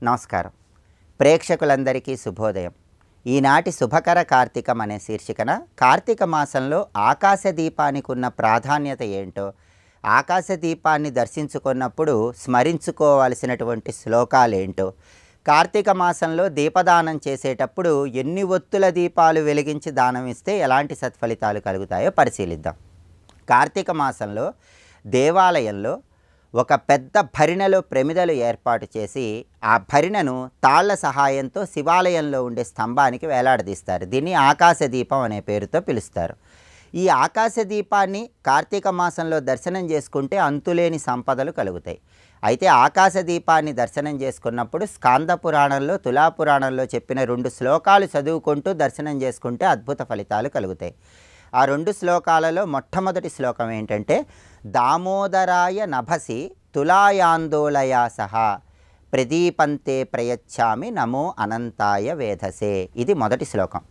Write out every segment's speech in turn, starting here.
నమస్కారం. ప్రేక్షకులందరికీ శుభోదయం. ఈనాటి శుభకర కార్తీకం అనే శీర్షికన కార్తీక మాసంలో ఆకాశ దీపానికి ఉన్న ప్రాధాన్యత ఏంటో, ఆకాశ దీపాన్ని దర్శించుకున్నప్పుడు స్మరించుకోవాల్సినటువంటి శ్లోకాలేంటో, కార్తీక మాసంలో దీపదానం చేసేటప్పుడు ఎన్ని ఒత్తుల దీపాలు వెలిగించి దానం ఇస్తే ఎలాంటి సత్ఫలితాలు కలుగుతాయో పరిశీలిద్దాం. కార్తీక మాసంలో దేవాలయంలో ఒక పెద్ద భరిణెలో ప్రమిదలు ఏర్పాటు చేసి ఆ భరిణెను తాళ్ల సహాయంతో శివాలయంలో ఉండే స్తంభానికి వేలాడదీస్తారు. దీన్ని ఆకాశ దీపం అనే పేరుతో పిలుస్తారు. ఈ ఆకాశ దీపాన్ని కార్తీక మాసంలో దర్శనం చేసుకుంటే అంతులేని సంపదలు కలుగుతాయి. అయితే ఆకాశ దీపాన్ని దర్శనం చేసుకున్నప్పుడు స్కాంద పురాణంలో, తులా పురాణంలో చెప్పిన 2 శ్లోకాలు చదువుకుంటూ దర్శనం చేసుకుంటే అద్భుత ఫలితాలు కలుగుతాయి. ఆ 2 శ్లోకాలలో మొట్టమొదటి శ్లోకం ఏంటంటే, దామోదరాయ నభసి తులాయాందోళయా సహా ప్రదీపంతే ప్రయచ్ఛామి నమో అనంతాయ వేధసే. ఇది మొదటి శ్లోకం.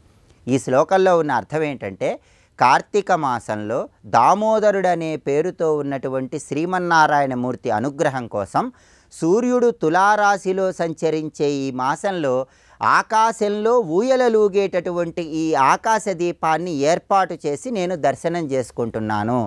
ఈ శ్లోకంలో ఉన్న అర్థం ఏంటంటే, కార్తీక మాసంలో దామోదరుడనే పేరుతో ఉన్నటువంటి శ్రీమన్నారాయణమూర్తి అనుగ్రహం కోసం సూర్యుడు తులారాశిలో సంచరించే ఈ మాసంలో ఆకాశంలో ఊయలలూగేటటువంటి ఈ ఆకాశ దీపాన్ని ఏర్పాటు చేసి నేను దర్శనం చేసుకుంటున్నాను.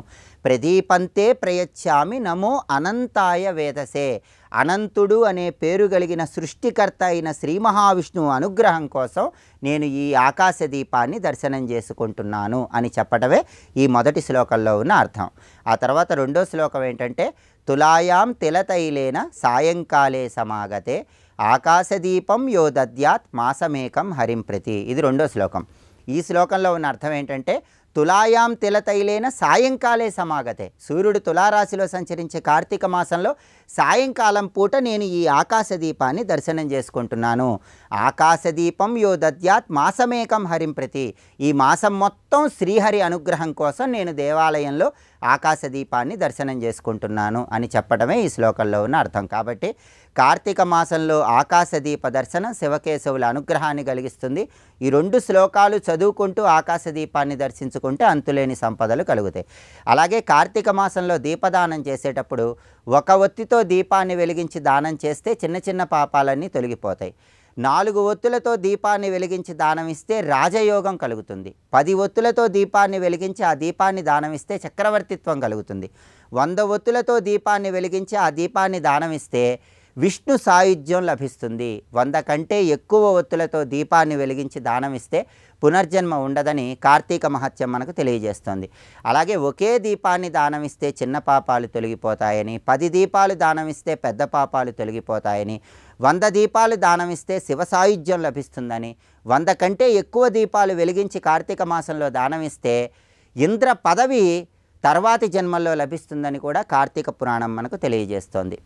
ప్రదీపంతే ప్రయచ్ఛామి నమో అనంతాయ వేదసే. అనంతుడు అనే పేరు కలిగిన సృష్టికర్త అయిన శ్రీ మహావిష్ణువు అనుగ్రహం కోసం నేను ఈ ఆకాశ దీపాన్ని దర్శనం చేసుకుంటున్నాను అని చెప్పడమే ఈ మొదటి శ్లోకంలో ఉన్న అర్థం. ఆ తర్వాత రెండో శ్లోకం ఏంటంటే, తులాయాం తిలతైలేన సాయంకాలే సమాగతే ఆకాశదీపం యో దద్యాత్ మాసమేకం హరిం ప్రతి. ఇది రెండో శ్లోకం. ఈ శ్లోకంలో ఉన్న అర్థం ఏంటంటే, తులాయాం తిలతైలేన సాయంకాలే సమాగతే. సూర్యుడు తులారాశిలో సంచరించే కార్తీక మాసంలో సాయంకాలం పూట నేను ఈ ఆకాశ దీపాన్ని దర్శనం చేసుకుంటున్నాను. ఆకాశదీపం యో దద్యాత్ మాసమేకం హరిం ప్రతి. ఈ మాసం మొత్తం శ్రీహరి అనుగ్రహం కోసం నేను దేవాలయంలో ఆకాశ దీపాన్ని దర్శనం చేసుకుంటున్నాను అని చెప్పడమే ఈ శ్లోకంలో ఉన్న అర్థం. కాబట్టి కార్తీక మాసంలో ఆకాశ దీప దర్శనం శివకేశవుల అనుగ్రహాన్ని కలిగిస్తుంది. ఈ 2 శ్లోకాలు చదువుకుంటూ ఆకాశ దీపాన్ని దర్శించుకుంటే అంతులేని సంపదలు కలుగుతాయి. అలాగే కార్తీక మాసంలో దీపదానం చేసేటప్పుడు ఒక ఒత్తితో దీపాన్ని వెలిగించి దానం చేస్తే చిన్న చిన్న పాపాలన్నీ తొలగిపోతాయి. 4 ఒత్తులతో దీపాన్ని వెలిగించి దానం ఇస్తే రాజయోగం కలుగుతుంది. 10 ఒత్తులతో దీపాన్ని వెలిగించి ఆ దీపాన్ని దానం ఇస్తే చక్రవర్తిత్వం కలుగుతుంది. 100 ఒత్తులతో దీపాన్ని వెలిగించి ఆ దీపాన్ని దానం ఇస్తే విష్ణు సాయుధ్యం లభిస్తుంది. 100 కంటే ఎక్కువ ఒత్తులతో దీపాన్ని వెలిగించి దానం ఇస్తే పునర్జన్మ ఉండదని కార్తీక మహత్యం మనకు తెలియజేస్తుంది. అలాగే ఒకే దీపాన్ని దానమిస్తే చిన్న పాపాలు తొలగిపోతాయని, 10 దీపాలు దానమిస్తే పెద్ద పాపాలు తొలగిపోతాయని, 100 దీపాలు దానమిస్తే శివ సాయుధ్యం లభిస్తుందని, 100 కంటే ఎక్కువ దీపాలు వెలిగించి కార్తీక మాసంలో దానమిస్తే ఇంద్ర పదవి తర్వాతి జన్మల్లో లభిస్తుందని కూడా కార్తీక పురాణం మనకు తెలియజేస్తోంది.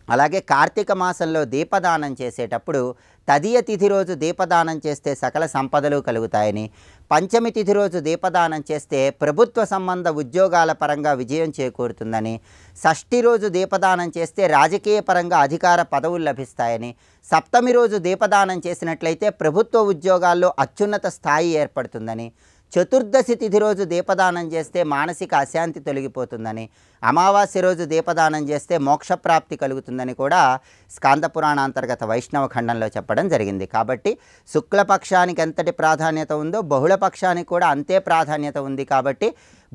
అలాగే కార్తీక మాసంలో దీపదానం చేసేటప్పుడు తదియ తిథి రోజు దీపదానం చేస్తే సకల సంపదలు కలుగుతాయని, పంచమి తిథి రోజు దీపదానం చేస్తే ప్రభుత్వ సంబంధ ఉద్యోగాల పరంగా విజయం చేకూరుతుందని, షష్ఠి రోజు దీపదానం చేస్తే రాజకీయ పరంగా అధికార పదవులు లభిస్తాయని, సప్తమి రోజు దీపదానం చేసినట్లయితే ప్రభుత్వ ఉద్యోగాల్లో అత్యున్నత స్థాయి ఏర్పడుతుందని, చతుర్దశి తిథి రోజు దీపదానం చేస్తే మానసిక అశాంతి తొలగిపోతుందని, అమావాస్య రోజు దీపదానం చేస్తే మోక్షప్రాప్తి కలుగుతుందని కూడా స్కాంద పురాణాంతర్గత వైష్ణవ ఖండంలో చెప్పడం జరిగింది. కాబట్టి శుక్లపక్షానికి ఎంతటి ప్రాధాన్యత ఉందో బహుళపక్షానికి కూడా అంతే ప్రాధాన్యత ఉంది. కాబట్టి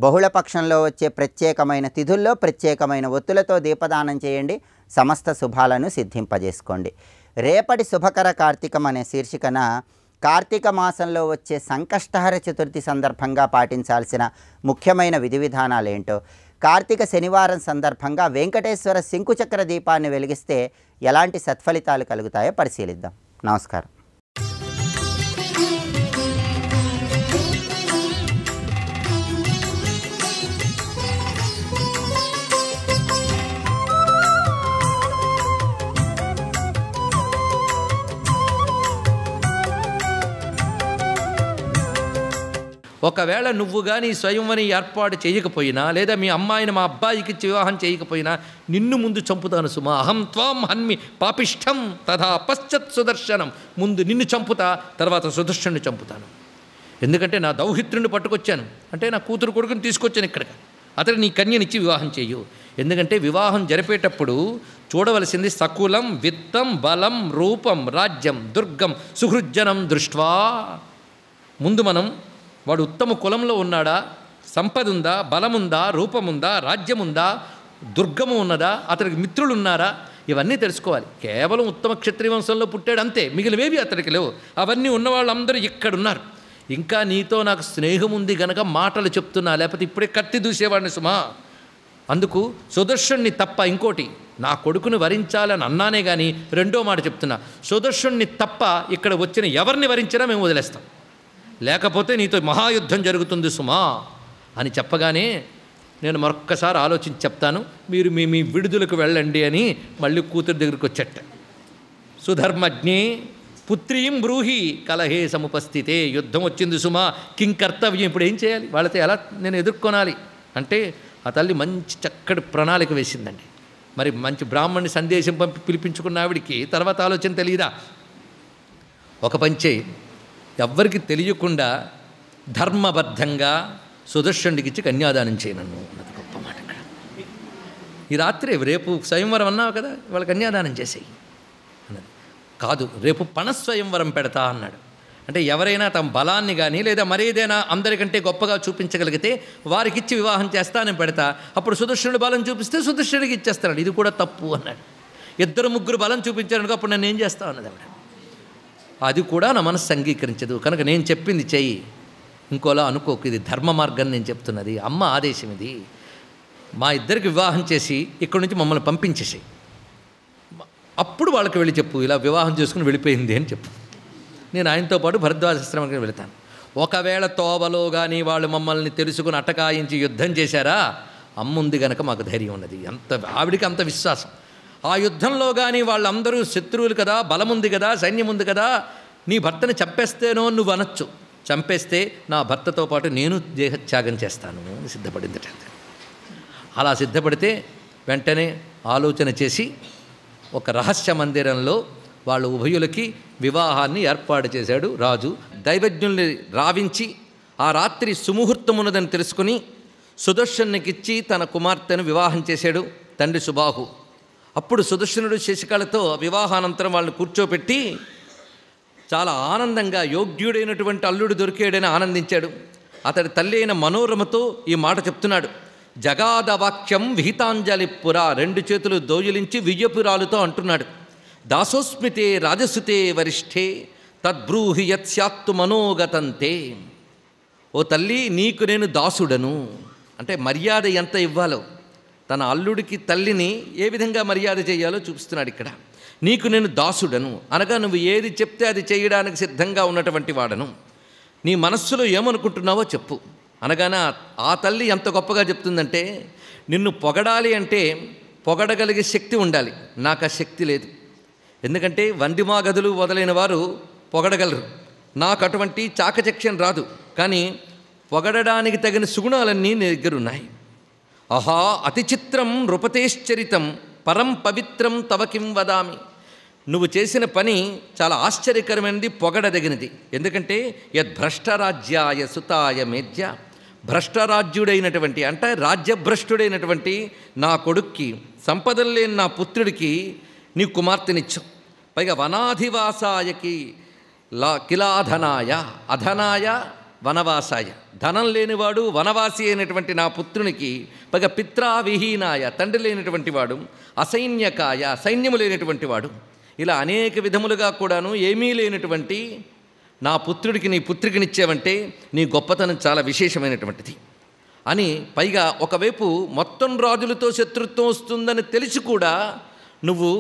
బహుళపక్షంలో వచ్చే ప్రత్యేకమైన తిథుల్లో ప్రత్యేకమైన ఒత్తులతో దీపదానం చేయండి. సమస్త శుభాలను సిద్ధింపజేసుకోండి. రేపటి శుభకర కార్తీకం అనే శీర్షికన కార్తీక మాసంలో వచ్చే సంకష్టహర చతుర్థి సందర్భంగా పాటించాల్సిన ముఖ్యమైన విధి విధానాలు ఏంటో, కార్తీక శనివారం సందర్భంగా వెంకటేశ్వర శంకుచక్ర దీపాన్ని వెలిగిస్తే ఎలాంటి సత్ఫలితాలు కలుగుతాయో పరిశీలిద్దాం. నమస్కారం. ఒకవేళ నువ్వు కానీ స్వయంవని ఏర్పాటు చేయకపోయినా, లేదా మీ అమ్మాయిని మా అబ్బాయికి వివాహం చేయకపోయినా నిన్ను ముందు చంపుతాను సుమా. అహం త్వాం హన్మి పాపిష్టం తథా పశ్చత్ సుదర్శనం. ముందు నిన్ను చంపుతా, తర్వాత సుదర్శనుని చంపుతాను. ఎందుకంటే నా దౌహిత్రుని పట్టుకొచ్చాను, అంటే నా కూతురు కొడుకుని తీసుకొచ్చాను ఇక్కడికి. అతడు నీ కన్యనిచ్చి వివాహం చేయు. ఎందుకంటే వివాహం జరిపేటప్పుడు చూడవలసింది సకులం, విత్తం, బలం, రూపం, రాజ్యం, దుర్గం, సుహృజ్జనం దృష్ట్వా. ముందు మనం వాడు ఉత్తమ కులంలో ఉన్నాడా, సంపద ఉందా, బలముందా, రూపముందా, రాజ్యముందా, దుర్గము ఉన్నదా, అతడికి మిత్రులు ఉన్నారా, ఇవన్నీ తెలుసుకోవాలి. కేవలం ఉత్తమ క్షత్రియ వంశంలో పుట్టాడు అంతే, మిగిలివేవి అతడికి లేవు. అవన్నీ ఉన్నవాళ్ళందరూ ఇక్కడున్నారు. ఇంకా నీతో నాకు స్నేహం ఉంది గనక మాటలు చెప్తున్నా, లేకపోతే ఇప్పుడే కత్తి దూసేవాడిని సుమా. అందుకు సుదర్శుణ్ణి తప్ప ఇంకోటి నా కొడుకుని వరించాలని అన్నానే కానీ రెండో మాట చెప్తున్నా, సుదర్శుణ్ణి తప్ప ఇక్కడ వచ్చిన ఎవరిని వరించినా మేము వదిలేస్తాం, లేకపోతే నీతో మహాయుద్ధం జరుగుతుంది సుమా అని చెప్పగానే నేను మరొక్కసారి ఆలోచించి చెప్తాను, మీరు మీ విడుదలకు వెళ్ళండి అని మళ్ళీ కూతురు దగ్గరికి వచ్చేట. సుధర్మజ్ఞే పుత్రీం బ్రూహి కలహే సముపస్థితే. యుద్ధం వచ్చింది సుమా, కిం కర్తవ్యం, ఇప్పుడు ఏం చేయాలి, వాళ్ళతో ఎలా నేను ఎదుర్కొనాలి అంటే ఆ తల్లి మంచి చక్కటి ప్రణాళిక వేసిందండి. మరి మంచి బ్రాహ్మణ్ణి సందేశం పంపి పిలిపించుకున్న ఆవిడికి తర్వాత ఆలోచన తెలియదా? ఒక పంచే ఎవ్వరికి తెలియకుండా ధర్మబద్ధంగా సుదర్శనుడికి ఇచ్చి కన్యాదానం చేయనన్ను అన్నది గొప్ప మాట. ఇక్కడ ఈ రాత్రి రేపు స్వయంవరం అన్నావు కదా, వాళ్ళ కన్యాదానం చేసేయి అన్నది. కాదు, రేపు పణస్వయంవరం పెడతా అన్నాడు. అంటే ఎవరైనా తమ బలాన్ని కానీ లేదా మరేదైనా అందరికంటే గొప్పగా చూపించగలిగితే వారికిచ్చి వివాహం చేస్తా నేను పెడతా, అప్పుడు సుదర్శనుడు బలం చూపిస్తే సుదర్శనుడికి ఇచ్చేస్తాడు. ఇది కూడా తప్పు అన్నాడు. ఇద్దరు ముగ్గురు బలం చూపించారనుకో అప్పుడు నేను ఏం చేస్తా అన్నది ఆవిడ. అది కూడా నా మనసు అంగీకరించదు, కనుక నేను చెప్పింది చెయ్యి, ఇంకోలా అనుకోకు, ఇది ధర్మ మార్గం నేను చెప్తున్నది, అమ్మ ఆదేశం ఇది. మా ఇద్దరికి వివాహం చేసి ఇక్కడి నుంచి మమ్మల్ని పంపించేసి అప్పుడు వాళ్ళకి వెళ్ళి చెప్పు, ఇలా వివాహం చేసుకుని వెళ్ళిపోయింది అని చెప్పు. నేను ఆయనతో పాటు భరద్వాజాశ్రమానికి వెళతాను. ఒకవేళ తోవలో కానీ వాళ్ళు మమ్మల్ని తెలుసుకుని అటకాయించి యుద్ధం చేశారా, అమ్ముంది గనక మాకు ధైర్యం ఉన్నది, అంత ఆవిడికి అంత విశ్వాసం. ఆ యుద్ధంలో కానీ వాళ్ళందరూ శత్రువులు కదా, బలముంది కదా, సైన్యం ఉంది కదా, నీ భర్తని చంపేస్తేనో నువ్వు అనొచ్చు, చంపేస్తే నా భర్తతో పాటు నేను దేహత్యాగం చేస్తాను అని సిద్ధపడిందట. అలా సిద్ధపడితే వెంటనే ఆలోచన చేసి ఒక రహస్య మందిరంలో వాళ్ళ ఉభయులకి వివాహాన్ని ఏర్పాటు చేశాడు రాజు. దైవజ్ఞుల్ని రావించి ఆ రాత్రి సుముహూర్తమున్నదని తెలుసుకుని సుదర్శనునికిచ్చి తన కుమార్తెను వివాహం చేశాడు తండ్రి సుబాహు. అప్పుడు సుదర్శనుడు శశికళతో వివాహానంతరం వాళ్ళని కూర్చోపెట్టి చాలా ఆనందంగా యోగ్యుడైనటువంటి అల్లుడు దొరికాడని ఆనందించాడు. అతడి తల్లి అయిన మనోరమతో ఈ మాట చెప్తున్నాడు. జగాదవాక్యం విహితాంజలిపుర, రెండు చేతులు దోయులించి వియ్యపురాలుతో అంటున్నాడు. దాసోస్మితే రాజసుతే వరిష్ఠే తద్బ్రూహి యత్స్యాత్తు మనోగతంతే. ఓ తల్లి, నీకు నేను దాసుడను అంటే మర్యాద ఎంత ఇవ్వాలో, తన అల్లుడికి తల్లిని ఏ విధంగా మర్యాద చేయాలో చూపిస్తున్నాడు ఇక్కడ. నీకు నేను దాసుడను అనగా నువ్వు ఏది చెప్తే అది చేయడానికి సిద్ధంగా ఉన్నటువంటి వాడను. నీ మనస్సులో ఏమనుకుంటున్నావో చెప్పు అనగానే ఆ తల్లి ఎంత గొప్పగా చెప్తుందంటే, నిన్ను పొగడాలి అంటే పొగడగలిగే శక్తి ఉండాలి, నాకు ఆ శక్తి లేదు. ఎందుకంటే వందిమాగదులు మొదలైన వారు పొగడగలరు, నాకు అటువంటి చాకచక్యం రాదు. కానీ పొగడడానికి తగిన సుగుణాలన్నీ నీ దగ్గర ఉన్నాయి. అహా అతి చిత్రం నృపతేశ్చరితం పరం పవిత్రం తవ కిం వదామి. నువ్వు చేసిన పని చాలా ఆశ్చర్యకరమైనది, పొగడదగినది. ఎందుకంటే యద్భ్రష్టరాజ్యాయ సుతాయ మేధ్య, భ్రష్టరాజ్యుడైనటువంటి అంటే రాజ్యభ్రష్టుడైనటువంటి నా కొడుక్కి, సంపదలు లేని నా పుత్రుడికి నీ కుమార్తెనిచ్చావు. పైగా వనాధివాసాయకి కిలాధనాయ అధనాయ వనవాసాయ, ధనం లేనివాడు వనవాసి అయినటువంటి నా పుత్రునికి, పైగా పిత్రావిహీనాయ తండ్రి లేనటువంటి వాడు, అసైన్యకాయ సైన్యము లేనటువంటి వాడు, ఇలా అనేక విధములుగా కూడాను ఏమీ లేనటువంటి నా పుత్రుడికి నీ పుత్రికనిచ్చావంటే నీ గొప్పతనం చాలా విశేషమైనటువంటిది అని. పైగా ఒకవైపు మొత్తం రాజులతో శత్రుత్వం వస్తుందని తెలిసి కూడా నువ్వు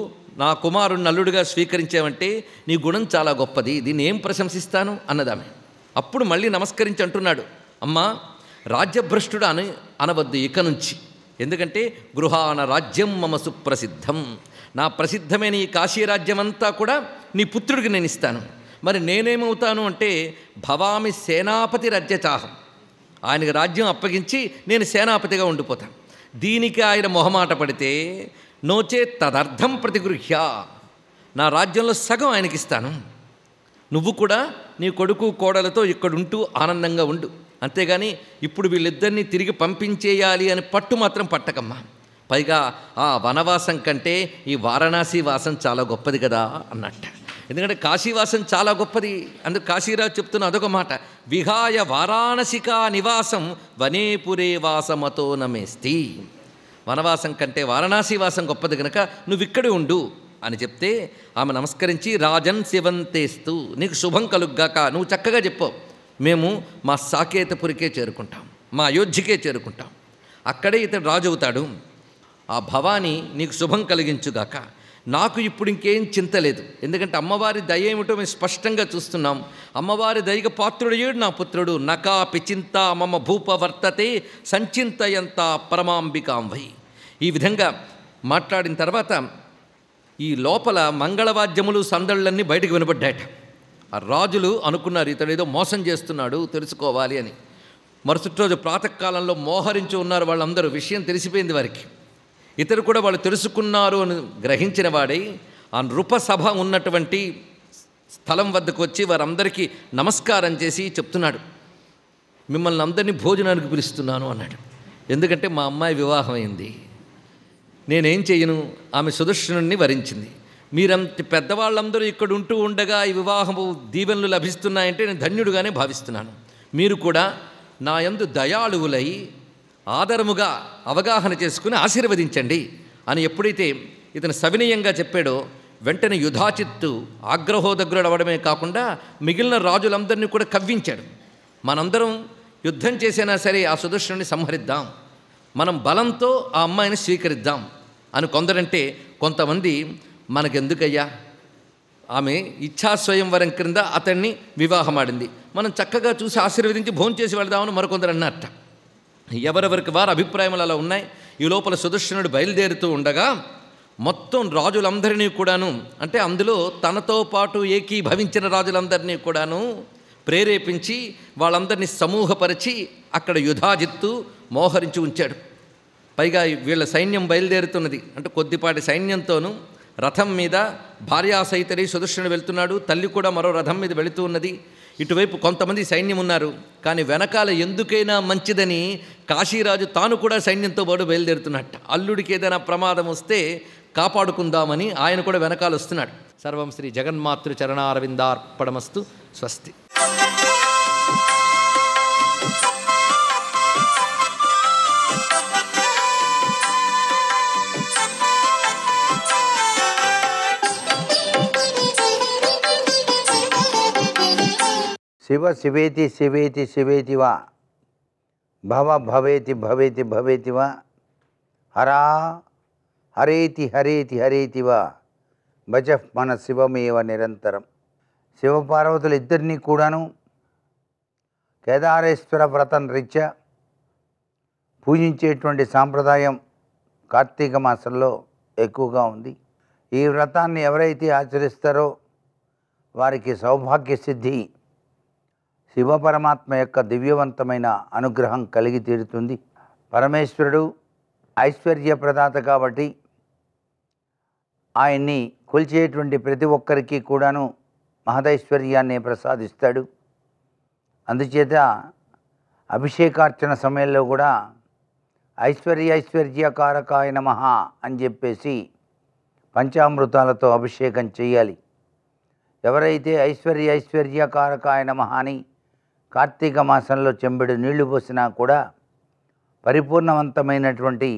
నా కుమారుడిని అల్లుడిగా స్వీకరించావంటే నీ గుణం చాలా గొప్పది, దీన్ని ఏం ప్రశంసిస్తాను అన్నదామె. అప్పుడు మళ్ళీ నమస్కరించి అంటున్నాడు, అమ్మా రాజ్యభ్రష్టుడు అనవద్దు ఇక నుంచి, ఎందుకంటే గృహాన రాజ్యం మమ సుప్రసిద్ధం, నా ప్రసిద్ధమైన ఈ కాశీరాజ్యమంతా కూడా నీ పుత్రుడికి నేను ఇస్తాను. మరి నేనేమవుతాను అంటే భవామి సేనాపతి రాజ్యచాహం, ఆయనకి రాజ్యం అప్పగించి నేను సేనాపతిగా ఉండిపోతాను. దీనికి ఆయన మొహమాట పడితే నోచే తదర్థం ప్రతిగృహ్య, నా రాజ్యంలో సగం ఆయనకిస్తాను, నువ్వు కూడా నీ కొడుకు కోడలతో ఇక్కడుంటూ ఆనందంగా ఉండు అంతేగాని ఇప్పుడు వీళ్ళిద్దరినీ తిరిగి పంపించేయాలి అని పట్టు మాత్రం పట్టకమ్మా. పైగా ఆ వనవాసం కంటే ఈ వారణాసి వాసం చాలా గొప్పది కదా అన్నట్ట. ఎందుకంటే కాశీవాసం చాలా గొప్పది. అందుకు కాశీరాజు చెప్తున్న అదొక మాట, విహాయ వారాణసికా నివాసం వనేపురే వాసమతో నమేస్తి. వనవాసం కంటే వారణాసి వాసం గొప్పది కనుక నువ్వు ఇక్కడే ఉండు అని చెప్తే ఆమె నమస్కరించి, రాజన్ శివంతేస్తూ, నీకు శుభం కలుగ్గాక, నువ్వు చక్కగా చెప్పావు, మేము మా సాకేతపురికే చేరుకుంటాం, మా అయోధ్యకే చేరుకుంటాం, అక్కడే ఇతడు రాజు అవుతాడు, ఆ భవానీ నీకు శుభం కలిగించుగాక. నాకు ఇప్పుడు ఇంకేం చింత లేదు, ఎందుకంటే అమ్మవారి దయ ఏమిటో మేము స్పష్టంగా చూస్తున్నాం. అమ్మవారి దయగ పాత్రుడయ్యాడు నా పుత్రుడు. నకాపి చింత మమ భూప వర్తతే సంచింతయంత పరమాంబికాం వై. ఈ విధంగా మాట్లాడిన తర్వాత ఈ లోపల మంగళవాద్యములు సందళ్ళన్నీ బయటకు వినబడ్డాయట. ఆ రాజులు అనుకున్నారు ఇతడు ఏదో మోసం చేస్తున్నాడు, తెలుసుకోవాలి అని. మరుసటి రోజు ప్రాతకాలంలో మోహరించి ఉన్నారు వాళ్ళందరూ. విషయం తెలిసిపోయింది వారికి. ఇతరు కూడా వాళ్ళు తెలుసుకున్నారు అని గ్రహించిన వాడై ఆ నృపసభ ఉన్నటువంటి స్థలం వద్దకు వచ్చి వారందరికీ నమస్కారం చేసి చెప్తున్నాడు, మిమ్మల్ని అందరినీ భోజనానికి పిలుస్తున్నాను అన్నాడు. ఎందుకంటే మా అమ్మాయి వివాహం అయింది, నేనేం చేయను, ఆమె సుదర్శనుణ్ణి వరించింది. మీరంత పెద్దవాళ్ళందరూ ఇక్కడ ఉంటూ ఉండగా ఈ వివాహము దీవెనలు లభిస్తున్నాయంటే నేను ధన్యుడుగానే భావిస్తున్నాను. మీరు కూడా నా యందు దయాళువులై ఆదరముగా అవగాహన చేసుకుని ఆశీర్వదించండి అని ఎప్పుడైతే ఇతను సవినయంగా చెప్పాడో వెంటనే యుధాచిత్తు ఆగ్రహోదగ్రుడు అవడమే కాకుండా మిగిలిన రాజులందరినీ కూడా కవ్వించాడు. మనందరం యుద్ధం చేసినా సరే ఆ సుదర్శనుని సంహరిద్దాం, మనం బలంతో ఆ అమ్మాయిని స్వీకరిద్దాం అని కొందరంటే, కొంతమంది మనకెందుకయ్యా, ఆమె ఇచ్ఛాస్వయంవరం క్రింద అతన్ని వివాహమాడింది, మనం చక్కగా చూసి ఆశీర్వదించి భోంచేసి వెళదామని మరికొందరు అన్నట్ట. ఎవరెవరికి వారి అభిప్రాయములు అలా ఉన్నాయి. ఈ లోపల సుదర్శనుడు బయలుదేరుతూ ఉండగా మొత్తం రాజులందరినీ కూడాను, అంటే అందులో తనతో పాటు ఏకీభవించిన రాజులందరినీ కూడాను ప్రేరేపించి వాళ్ళందరినీ సమూహపరిచి అక్కడ యుధాజిత్తు మోహరించి ఉంచాడు. పైగా వీళ్ళ సైన్యం బయలుదేరుతున్నది, అంటే కొద్దిపాటి సైన్యంతోనూ రథం మీద భార్యాసహితరి సుదర్శనుడు వెళ్తున్నాడు, తల్లి కూడా మరో రథం మీద వెళుతూ ఉన్నది. ఇటువైపు కొంతమంది సైన్యం ఉన్నారు, కానీ వెనకాల ఎందుకైనా మంచిదని కాశీరాజు తాను కూడా సైన్యంతో పాటు బయలుదేరుతున్నట్ట. అల్లుడికి ఏదైనా ప్రమాదం వస్తే కాపాడుకుందామని ఆయన కూడా వెనకాల వస్తున్నాడు. సర్వం శ్రీ జగన్మాతృ చరణారవిందార్పణమస్తు. స్వస్తి. శివ శివేతి శివేతి శివేతి వా, భవ భవేతి భవేతి భవేతి వా, హరా హరేతి హరేతి హరేతి వా, భజ మన శివమేవ నిరంతరం. శివపార్వతులు ఇద్దరినీ కూడాను కేదారేశ్వర వ్రతం రీత్యా పూజించేటువంటి సాంప్రదాయం కార్తీక మాసంలో ఎక్కువగా ఉంది. ఈ వ్రతాన్ని ఎవరైతే ఆచరిస్తారో వారికి సౌభాగ్య సిద్ధి, శివపరమాత్మ యొక్క దివ్యవంతమైన అనుగ్రహం కలిగి తీరుతుంది. పరమేశ్వరుడు ఐశ్వర్య ప్రదాత కాబట్టి ఆయన్ని కొలిచేటువంటి ప్రతి ఒక్కరికి కూడాను మహదైశ్వర్యాన్ని ప్రసాదిస్తాడు. అందుచేత అభిషేకార్చన సమయంలో కూడా ఐశ్వర్యకారకాయ నమః అని చెప్పేసి పంచామృతాలతో అభిషేకం చేయాలి. ఎవరైతే ఐశ్వర్యకారకాయ నమః అని కార్తీక మాసంలో చెంబెడు నీళ్లు పోసినా కూడా పరిపూర్ణవంతమైనటువంటి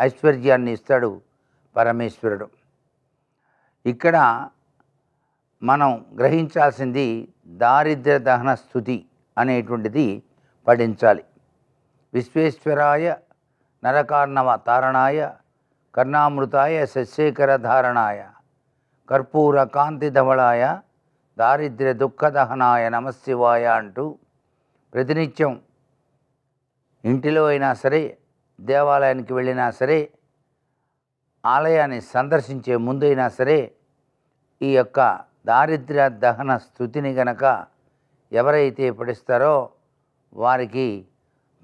ఐశ్వర్యాన్ని ఇస్తాడు పరమేశ్వరుడు. ఇక్కడ మనం గ్రహించాల్సింది దారిద్ర్య దహన స్తుతి అనేటువంటిది పఠించాలి. విశ్వేశ్వరాయ నరకార్ణవ తారణాయ కర్ణామృతాయ సస్యేకర ధారణాయ కర్పూర కాంతి ధవళాయ దారిద్ర్య దుఃఖదహనాయ నమశివాయ అంటూ ప్రతినిత్యం ఇంటిలో అయినా సరే, దేవాలయానికి వెళ్ళినా సరే, ఆలయాన్ని సందర్శించే ముందైనా సరే ఈ యొక్క దారిద్ర్య దహన స్తుతిని గనక ఎవరైతే పఠిస్తారో వారికి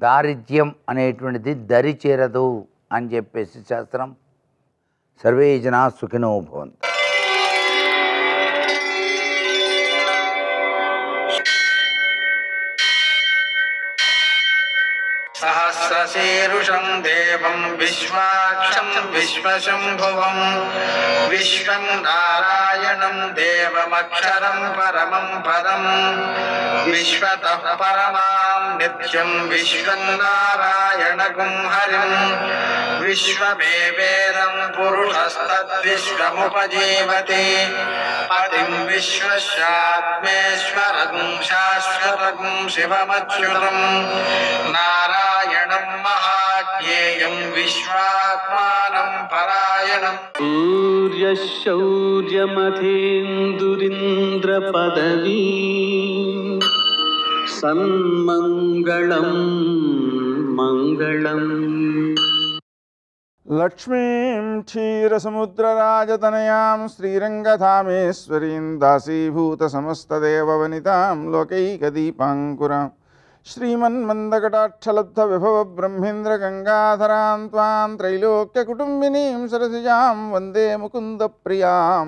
దారిద్ర్యం అనేటువంటిది దరి చేరదు అని చెప్పేసి శాస్త్రం. సర్వే జనా సుఖినో భవంతు. वत्सशीरुषं देवं विश्वाक्षं विश्वशम्भुवं विश्वं नारायणं देवमक्षरं परमं पदं विश्वतः परमां नित्यं विश्वं नारायणगुं हरिं विश्वमेवेदं पुरुषस्तद्विश्वमुपजीवति पतिं विश्वस्यात्मेश्वरगुं शाश्वतगुं शिवमच्युतं नारायणं महाज्ञेयं विश्वात्मानं परायणम् सूर्यशौर्यमथेन्दुरिन्द्रपदवी सन्मङ्गलं मङ्गलम् लक्ष्मीं क्षीरसमुद्रराजतनयां श्रीरङ्गधामेश्वरीं दासीभूतसमस्तदेववनितां लोकैकदीपाङ्कुरां श्रीमन्मन्दकटाक्षलब्धविभवब्रह्मेन्द्रगङ्गाधरां त्वां त्रैलोक्यकुटुम्बिनीं सरसिजां వందే ముకుందప్రియాం.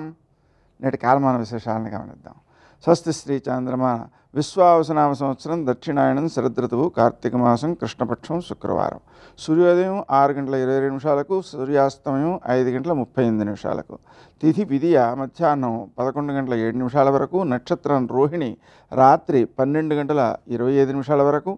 నేటి కాలమాన విశేషాలను గమనిద్దాం. స్వస్తి శ్రీ చాంద్రమాన విశ్వావసనామ సంవత్సరం దక్షిణాయనం శరదృతువు కార్తీక మాసం కృష్ణపక్షం శుక్రవారం. సూర్యోదయం 6:22 సూర్యాస్తమయం 5:38. తిథి విధియ మధ్యాహ్నం 11:07 వరకు. నక్షత్రం రోహిణి రాత్రి 12:25 వరకు.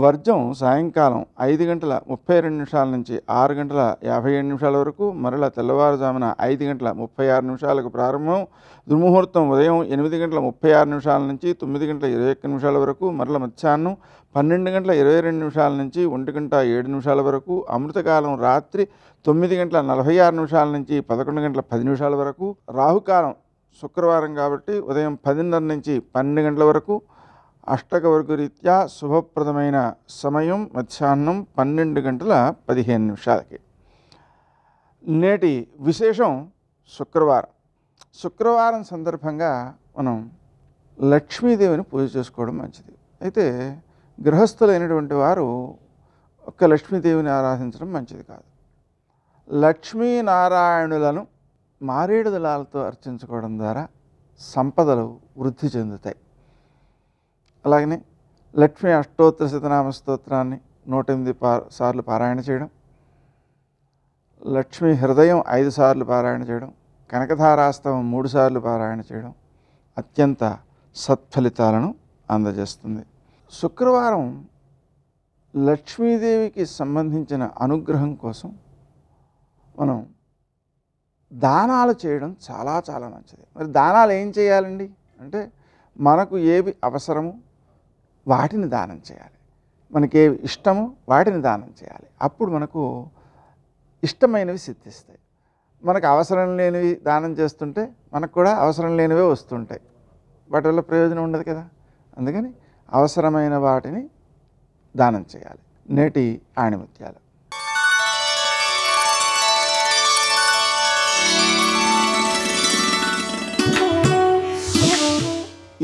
వర్జం సాయంకాలం 5:32 నుంచి 6:57 వరకు. మరల తెల్లవారుజామున 5:36 ప్రారంభం. దుర్ముహూర్తం ఉదయం 8:36 నుంచి 9:21 వరకు. మరల మధ్యాహ్నం 12:22 నుంచి 1:07 వరకు. అమృతకాలం రాత్రి 9:46 నుంచి 11:10 వరకు. రాహుకాలం శుక్రవారం కాబట్టి ఉదయం 10:30 నుంచి 12 గంటల వరకు. అష్టకవర్గ రీత్యా శుభప్రదమైన సమయం మధ్యాహ్నం 12:15. నేటి విశేషం శుక్రవారం సందర్భంగా మనం లక్ష్మీదేవిని పూజ చేసుకోవడం మంచిది. అయితే గృహస్థులైనటువంటి వారు ఒక్క లక్ష్మీదేవిని ఆరాధించడం మంచిది కాదు. లక్ష్మీనారాయణులను మారేడు దళాలతో అర్చించుకోవడం ద్వారా సంపదలు వృద్ధి చెందుతాయి. అలాగనే లక్ష్మీ అష్టోత్తర శతనామ స్తోత్రాన్ని 108 సార్లు పారాయణ చేయడం, లక్ష్మీ హృదయం 5 సార్లు పారాయణ చేయడం, కనకధారాస్తవం 3 సార్లు పారాయణ చేయడం అత్యంత సత్ఫలితాలను అందజేస్తుంది. శుక్రవారం లక్ష్మీదేవికి సంబంధించిన అనుగ్రహం కోసం మనం దానాలు చేయడం చాలా చాలా మంచిది. మరి దానాలు ఏం చేయాలండి అంటే, మనకు ఏవి అవసరమో వాటిని దానం చేయాలి, మనకేవి ఇష్టమో వాటిని దానం చేయాలి. అప్పుడు మనకు ఇష్టమైనవి సిద్ధిస్తాయి. మనకు అవసరం లేనివి దానం చేస్తుంటే మనకు కూడా అవసరం లేనివే వస్తుంటాయి, వాటి వల్ల ప్రయోజనం ఉండదు కదా. అందుకని అవసరమైన వాటిని దానం చేయాలి. నేటి ఆణిముత్యాలు.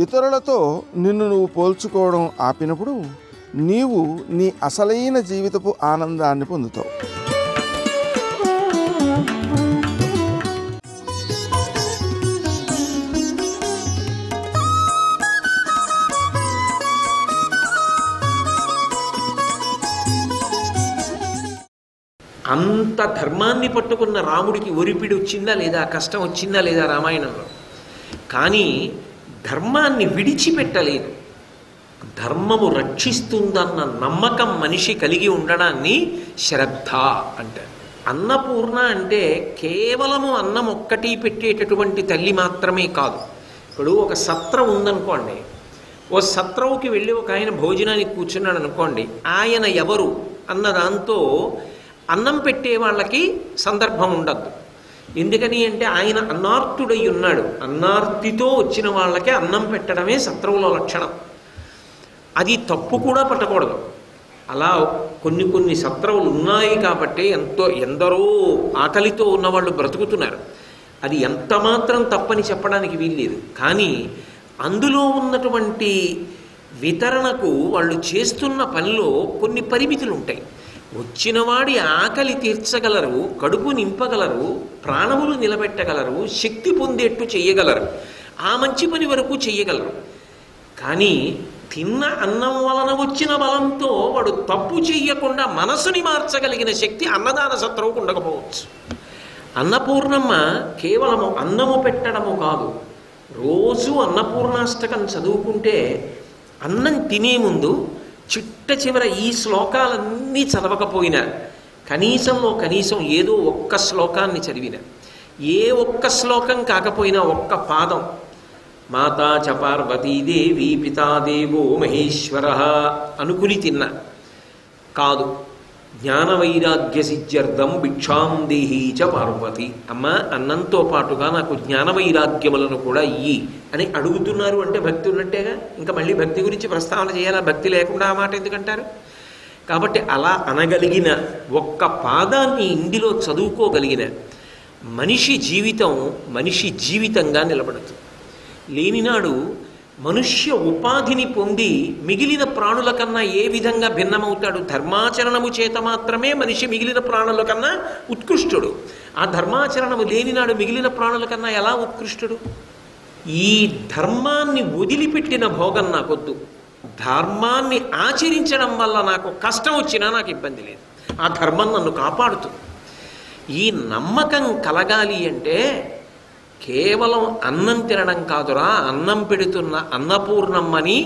ఇతరులతో నిన్ను నువ్వు పోల్చుకోవడం ఆపినప్పుడు నీవు నీ అసలైన జీవితపు ఆనందాన్ని పొందుతావు. అంత ధర్మాన్ని పట్టుకున్న రాముడికి ఒరిపిడి వచ్చిందా లేదా, కష్టం వచ్చిందా లేదా రామాయణంలో. కానీ ధర్మాన్ని విడిచిపెట్టలేదు. ధర్మము రక్షిస్తుందన్న నమ్మకం మనిషి కలిగి ఉండడాన్ని శ్రద్ధ అంటారు. అన్నపూర్ణ అంటే కేవలము అన్నం ఒక్కటి పెట్టేటటువంటి తల్లి మాత్రమే కాదు. ఇప్పుడు ఒక సత్రం ఉందనుకోండి, ఓ సత్రంకి వెళ్ళి ఒక ఆయన భోజనానికి కూర్చున్నాడు అనుకోండి, ఆయన ఎవరు అన్న దాంతో అన్నం పెట్టే వాళ్ళకి సందర్భం ఉండద్దు. ఎందుకని అంటే ఆయన అన్నార్తుడై ఉన్నాడు. అన్నార్తితో వచ్చిన వాళ్ళకే అన్నం పెట్టడమే సత్రంలో లక్షణం. అది తప్పు కూడా పట్టకూడదు. అలా కొన్ని సత్రములు ఉన్నాయి కాబట్టి ఎందరో ఆకలితో ఉన్నవాళ్ళు బ్రతుకుతున్నారు. అది ఎంత మాత్రం తప్పని చెప్పడానికి వీల్లేదు. కానీ అందులో ఉన్నటువంటి వితరణకు వాళ్ళు చేస్తున్న పనిలో కొన్ని పరిమితులు ఉంటాయి. వచ్చినవాడి ఆకలి తీర్చగలరు, కడుపు నింపగలరు, ప్రాణములు నిలబెట్టగలరు, శక్తి పొందేట్టు చెయ్యగలరు, ఆ మంచి పని వరకు చెయ్యగలరు. కానీ తిన్న అన్నం వలన వచ్చిన బలంతో వాడు తప్పు చెయ్యకుండా మనసుని మార్చగలిగిన శక్తి అన్నదాన సత్రవుకు ఉండకపోవచ్చు. అన్నపూర్ణమ్మ కేవలము అన్నము పెట్టడము కాదు, రోజు అన్నపూర్ణాష్టకం చదువుకుంటే అన్నం తినే ముందు చిట్ట చివర ఈ శ్లోకాలన్నీ చదవకపోయినా కనీసంలో కనీసం ఏదో ఒక్క శ్లోకాన్ని చదివిన, ఏ ఒక్క శ్లోకం కాకపోయినా ఒక్క పాదం మాతా చ పార్వతీదేవి పితాదేవో మహేశ్వర అనుకుని తిన్నా కాదు, జ్ఞానవైరాగ్య సిద్ధ్యర్థం భిక్షాం దేహీ చ పార్వతి, అమ్మ అన్నంతో పాటుగా నాకు జ్ఞానవైరాగ్యములను కూడా ఇయ్యి అని అడుగుతున్నారు అంటే భక్తి ఉన్నట్టేగా. ఇంకా మళ్ళీ భక్తి గురించి ప్రస్తావన చేయాలా? భక్తి లేకుండా ఆ మాట ఎందుకంటారు? కాబట్టి అలా అనగలిగిన ఒక్క పాదాన్ని ఇందులో చదువుకోగలిగిన మనిషి జీవితం మనిషి జీవితంగా నిలబడుతుంది. లేనినాడు మనుష్య ఉపాధిని పొంది మిగిలిన ప్రాణుల కన్నా ఏ విధంగా భిన్నమవుతాడు? ధర్మాచరణము చేత మాత్రమే మనిషి మిగిలిన ప్రాణుల కన్నా ఉత్కృష్టుడు. ఆ ధర్మాచరణము లేనినాడు మిగిలిన ప్రాణుల కన్నా ఎలా ఉత్కృష్టుడు? ఈ ధర్మాన్ని వదిలిపెట్టిన భోగం నాకొద్దు, ధర్మాన్ని ఆచరించడం వల్ల నాకు కష్టం వచ్చినా నాకు ఇబ్బంది లేదు, ఆ ధర్మం నన్ను కాపాడుతుంది. ఈ నమ్మకం కలగాలి అంటే కేవలం అన్నం తినడం కాదురా, అన్నం పెడుతున్న అన్నపూర్ణమ్మని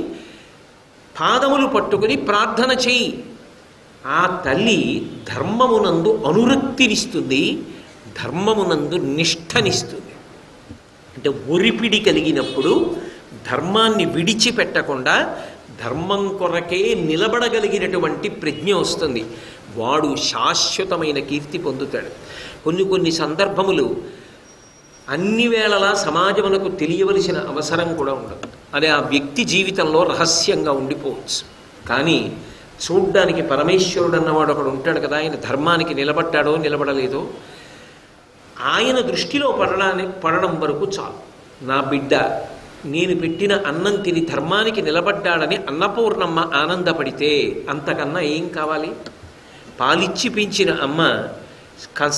పాదములు పట్టుకుని ప్రార్థన చెయ్యి. ఆ తల్లి ధర్మమునందు అనురక్తినిస్తుంది, ధర్మమునందు నిష్ఠనిస్తుంది. అంటే ఒరిపిడి కలిగినప్పుడు ధర్మాన్ని విడిచిపెట్టకుండా ధర్మం కొరకే నిలబడగలిగినటువంటి ప్రజ్ఞ వస్తుంది. వాడు శాశ్వతమైన కీర్తి పొందుతాడు. కొన్ని సందర్భములు అన్ని వేళలా సమాజమునకు తెలియవలసిన అవసరం కూడా ఉండదు, అది ఆ వ్యక్తి జీవితంలో రహస్యంగా ఉండిపోవచ్చు. కానీ చూడ్డానికి పరమేశ్వరుడు అన్నవాడు ఒకడు ఉంటాడు కదా, ఆయన ధర్మానికి నిలబడ్డాడో నిలబడలేదో ఆయన దృష్టిలో పడడం వరకు చాలు. నా బిడ్డ నేను పెట్టిన అన్నం తిని ధర్మానికి నిలబడ్డాడని అన్నపూర్ణమ్మ ఆనందపడితే అంతకన్నా ఏం కావాలి? పాలిచ్చి పెంచిన అమ్మ,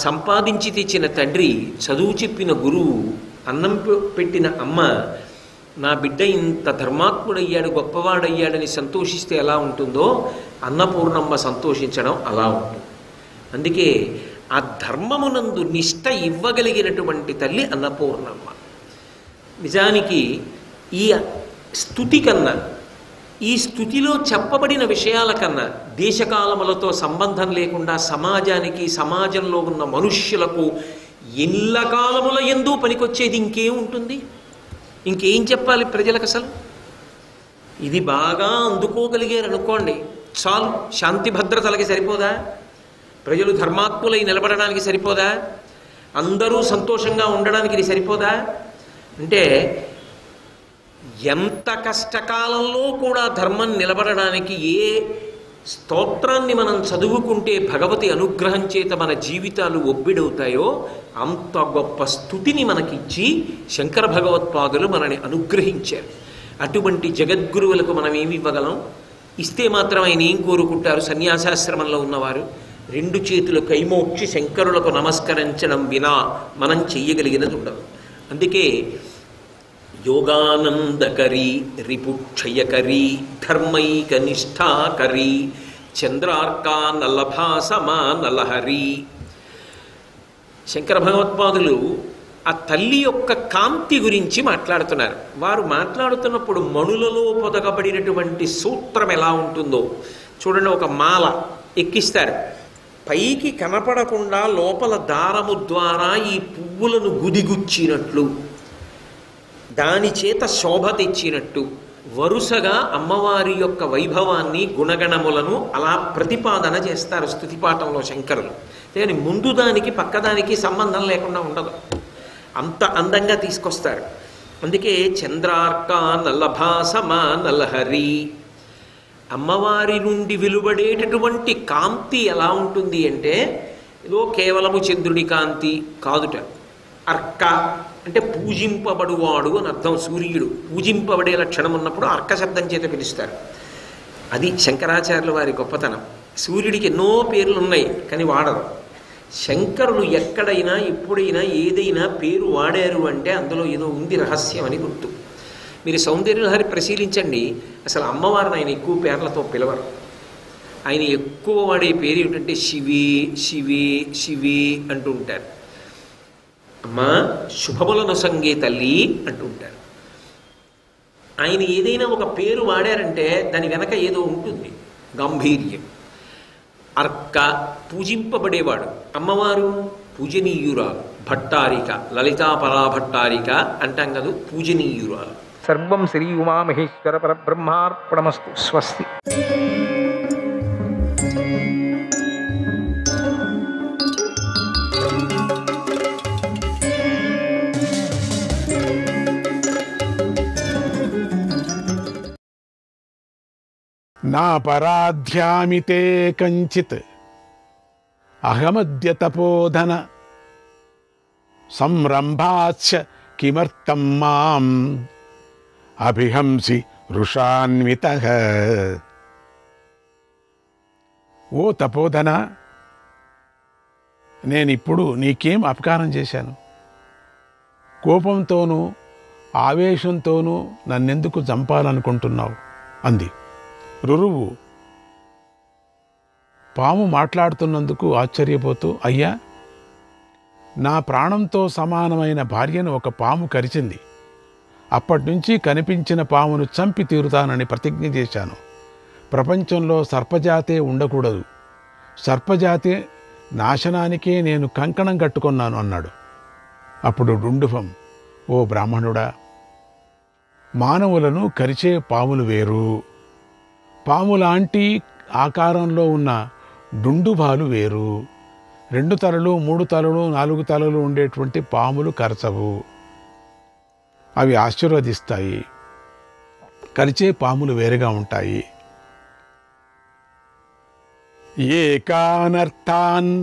సంపాదించి తెచ్చిన తండ్రి, చదువు చెప్పిన గురువు, అన్నం పెట్టిన అమ్మ నా బిడ్డ ఇంత ధర్మాత్ముడయ్యాడు గొప్పవాడయ్యాడని సంతోషిస్తే ఎలా ఉంటుందో అన్నపూర్ణమ్మ సంతోషించడం అలా ఉంటుంది. అందుకే ఆ ధర్మమునందు నిష్ట ఇవ్వగలిగినటువంటి తల్లి అన్నపూర్ణమ్మ. నిజానికి ఈ స్తుతి కన్నా, ఈ స్తుతిలో చెప్పబడిన విషయాల కన్నా దేశకాలములతో సంబంధం లేకుండా సమాజానికి, సమాజంలో ఉన్న మనుష్యులకు ఎల్ల కాలముల యందు పనికొచ్చేది ఇంకేముంటుంది? ఇంకేం చెప్పాలి ప్రజలకు? అసలు ఇది బాగా అందుకోగలిగారు అనుకోండి చాలు. శాంతి భద్రతలకి సరిపోదా? ప్రజలు ధర్మాత్ములై నిలబడడానికి సరిపోదా? అందరూ సంతోషంగా ఉండడానికి ఇది సరిపోదా? అంటే ఎంత కష్టకాలంలో కూడా ధర్మం నిలబడడానికి ఏ స్తోత్రాన్ని మనం చదువుకుంటే భగవతి అనుగ్రహం చేత మన జీవితాలు ఒబ్బిడవుతాయో అంత గొప్ప స్తుతిని మనకిచ్చి శంకర భగవత్పాదులు మనని అనుగ్రహించారు. అటువంటి జగద్గురువులకు మనం ఏమి ఇవ్వగలం? ఇస్తే మాత్రం ఆయన ఏం కోరుకుంటారు? సన్యాసాశ్రమంలో ఉన్నవారు 2 చేతులు కైమోక్షి శంకరులకు నమస్కరించడం వినా మనం చెయ్యగలిగినది ఉండదు. అందుకే యోగానందకరీ రిపుక్షయకరీ ధర్మైక నిష్ఠాకరీ చంద్రార్కా నల్లభాసమా నలహరి. శంకర భగవత్పాదులు ఆ తల్లి యొక్క కాంతి గురించి మాట్లాడుతున్నారు. వారు మాట్లాడుతున్నప్పుడు మణులలో పొదగబడినటువంటి సూత్రం ఎలా ఉంటుందో చూడండి. ఒక మాల ఎక్కిస్తారు, పైకి కనపడకుండా లోపల దారము ద్వారా ఈ పువ్వులను గుదిగుచ్చినట్లు, దాని చేత శోభ తెచ్చినట్టు వరుసగా అమ్మవారి యొక్క వైభవాన్ని, గుణగణములను అలా ప్రతిపాదన చేస్తారు స్తుతిపాఠంలో శంకరులు. కానీ ముందు దానికి పక్కదానికి సంబంధం లేకుండా ఉండదు, అంత అందంగా తీసుకొస్తారు. అందుకే చంద్రార్క నల్లభాసమా నలహరి, అమ్మవారి నుండి వెలువడేటటువంటి కాంతి ఎలా ఉంటుంది అంటే ఏదో కేవలము చంద్రుడి కాంతి కాదుట. అర్క అంటే పూజింపబడువాడు అని అర్థం. సూర్యుడు పూజింపబడే లక్షణం ఉన్నప్పుడు అర్క శబ్దం చేత పిలుస్తారు. అది శంకరాచార్యుల వారి గొప్పతనం. సూర్యుడికి ఎన్నో పేర్లు ఉన్నాయి కానీ వాడరు. శంకరులు ఎక్కడైనా ఎప్పుడైనా ఏదైనా పేరు వాడారు అంటే అందులో ఏదో ఉంది రహస్యం అని గుర్తు. మీరు సౌందర్యలహరి పరిశీలించండి, అసలు అమ్మవారిని ఆయన ఎక్కువ పేర్లతో పిలవరు. ఆయన ఎక్కువ వాడే పేరు ఏమిటంటే శివి శివి శివి అంటూ ఉంటారు. అమ్మా శుభములను సంగే తల్లి అంటూ ఉంటారు. ఆయన ఏదైనా ఒక పేరు వాడారంటే దాని వెనక ఏదో ఉంటుంది, గాంభీర్యం. అర్క పూజింపబడేవాడు, అమ్మవారు పూజనీయురాలు, భట్టారిక, లలితాపరా భట్టారిక అంటాం కదా, పూజనీయురాలు. సర్వం శ్రీ ఉమామహేశ్వర పరబ్రహ్మార్పణమస్తు. స్వస్తి. నాపరాధ్యామితే కంచిత్ అహమద్య తపోధన సంరంభాస్య కిమర్థం మాం అభిహంసి వృషాన్వితః. ఓ తపోధన, నేనిప్పుడు నీకేం అపకారం చేశాను? కోపంతోనూ ఆవేశంతోనూ నన్నెందుకు చంపాలనుకుంటున్నావు అంది. రురువు పాము మాట్లాడుతున్నందుకు ఆశ్చర్యపోతూ, అయ్యా, నా ప్రాణంతో సమానమైన భార్యను ఒక పాము కరిచింది. అప్పటినుంచి కనిపించిన పామును చంపి తీరుతానని ప్రతిజ్ఞ చేశాను. ప్రపంచంలో సర్పజాతే ఉండకూడదు, సర్పజాతి నాశనానికే నేను కంకణం కట్టుకున్నాను అన్నాడు. అప్పుడు డుండుభం, ఓ బ్రాహ్మణుడా, మానవులను కరిచే పాములు వేరు, పాములాంటి ఆకారంలో ఉన్న డుండుభాలు వేరు. 2 తలలు 3 తలలు 4 తలలు ఉండేటువంటి పాములు కరచవు, అవి ఆశీర్వదిస్తాయి. కరిచే పాములు వేరుగా ఉంటాయి. ఏకానర్థాన్